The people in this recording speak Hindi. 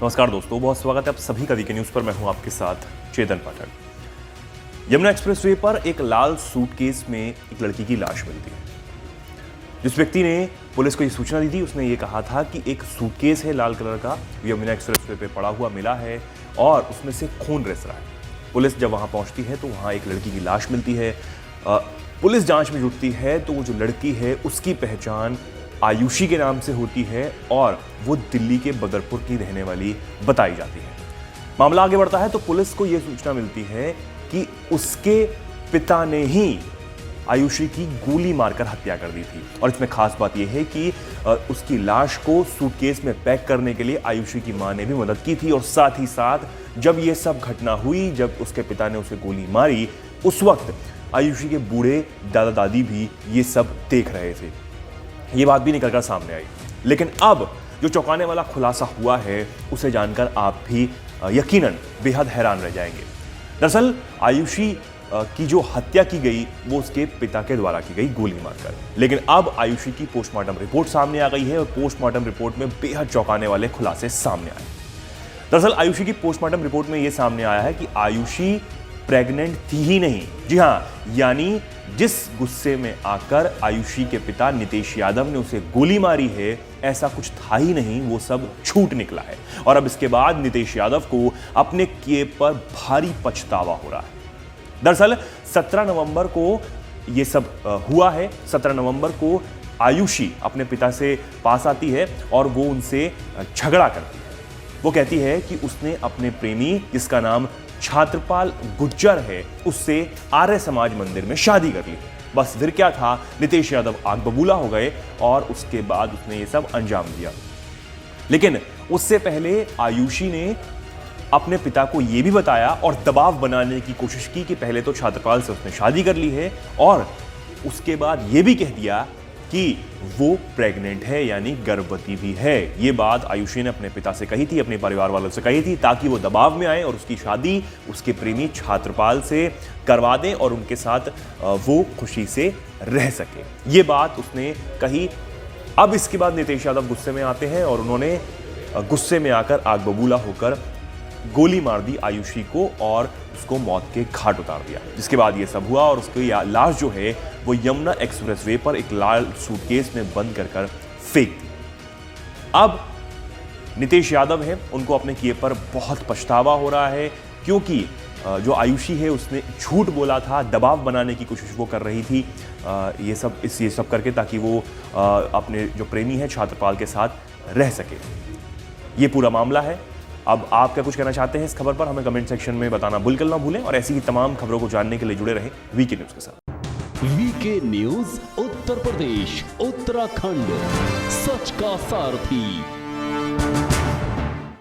नमस्कार दोस्तों, बहुत स्वागत है आप सभी का वीके न्यूज पर। मैं हूं आपके साथ चेतन पाठक। यमुना एक्सप्रेसवे पर एक लाल सूटकेस में एक लड़की की लाश मिलती है। जिस व्यक्ति ने पुलिस को यह सूचना दी थी उसने ये कहा था कि एक सूटकेस है लाल कलर का, यमुना एक्सप्रेसवे पे पड़ा हुआ मिला है और उसमें से खून रिस रहा है। पुलिस जब वहां पहुंचती है तो वहां एक लड़की की लाश मिलती है। पुलिस जांच में जुटती है तो वो जो लड़की है उसकी पहचान आयुषी के नाम से होती है और वो दिल्ली के बदरपुर की रहने वाली बताई जाती है। मामला आगे बढ़ता है तो पुलिस को यह सूचना मिलती है कि उसके पिता ने ही आयुषी की गोली मारकर हत्या कर दी थी। और इसमें खास बात यह है कि उसकी लाश को सूटकेस में पैक करने के लिए आयुषी की मां ने भी मदद की थी। और साथ ही साथ जब यह सब घटना हुई, जब उसके पिता ने उसे गोली मारी, उस वक्त आयुषी के बूढ़े दादा दादी भी ये सब देख रहे थे। ये बात भी निकलकर सामने आई। लेकिन अब जो चौंकाने वाला खुलासा हुआ है उसे जानकर आप भी यकीनन बेहद हैरान रह जाएंगे। दरअसल आयुषी की जो हत्या की गई वो उसके पिता के द्वारा की गई गोली मारकर। लेकिन अब आयुषी की पोस्टमार्टम रिपोर्ट सामने आ गई है और पोस्टमार्टम रिपोर्ट में बेहद चौंकाने वाले खुलासे सामने आए। दरअसल आयुषी की पोस्टमार्टम रिपोर्ट में यह सामने आया है कि आयुषी प्रेग्नेंट थी ही नहीं। जी हां, यानी जिस गुस्से में आकर आयुषी के पिता नितेश यादव ने उसे गोली मारी है, ऐसा कुछ था ही नहीं, वो सब झूठ निकला है। और अब इसके बाद नितेश यादव को अपने किए पर भारी पछतावा हो रहा है। दरअसल 17 नवंबर को ये सब हुआ है। 17 नवंबर को आयुषी अपने पिता से पास आती है और वो उनसे झगड़ा करती है। वो कहती है कि उसने अपने प्रेमी, जिसका नाम छात्रपाल गुज्जर है, उससे आर्य समाज मंदिर में शादी कर ली। बस फिर क्या था, नितेश यादव आग बबूला हो गए और उसके बाद उसने ये सब अंजाम दिया। लेकिन उससे पहले आयुषी ने अपने पिता को यह भी बताया और दबाव बनाने की कोशिश की कि पहले तो छात्रपाल से उसने शादी कर ली है और उसके बाद यह भी कह दिया कि वो प्रेग्नेंट है, यानी गर्भवती भी है। ये बात आयुषी ने अपने पिता से कही थी, अपने परिवार वालों से कही थी, ताकि वो दबाव में आए और उसकी शादी उसके प्रेमी छात्रपाल से करवा दें और उनके साथ वो खुशी से रह सके। ये बात उसने कही। अब इसके बाद नितेश यादव गुस्से में आते हैं और उन्होंने गुस्से में आकर आग बबूला होकर गोली मार दी आयुषी को और उसको मौत के घाट उतार दिया। जिसके बाद ये सब हुआ और उसकी लाश जो है वो यमुना एक्सप्रेसवे पर एक लाल सूटकेस में बंद कर फेंक दी। अब नितेश यादव है, उनको अपने किए पर बहुत पछतावा हो रहा है, क्योंकि जो आयुषी है उसने झूठ बोला था, दबाव बनाने की कोशिश वो कर रही थी ये सब करके, ताकि वो अपने जो प्रेमी है छात्रपाल के साथ रह सके। ये पूरा मामला है। अब आप क्या कुछ कहना चाहते हैं इस खबर पर, हमें कमेंट सेक्शन में बताना बिल्कुल ना भूलें और ऐसी ही तमाम खबरों को जानने के लिए जुड़े रहें वीके न्यूज के साथ। वीके न्यूज उत्तर प्रदेश उत्तराखंड, सच का सारथी।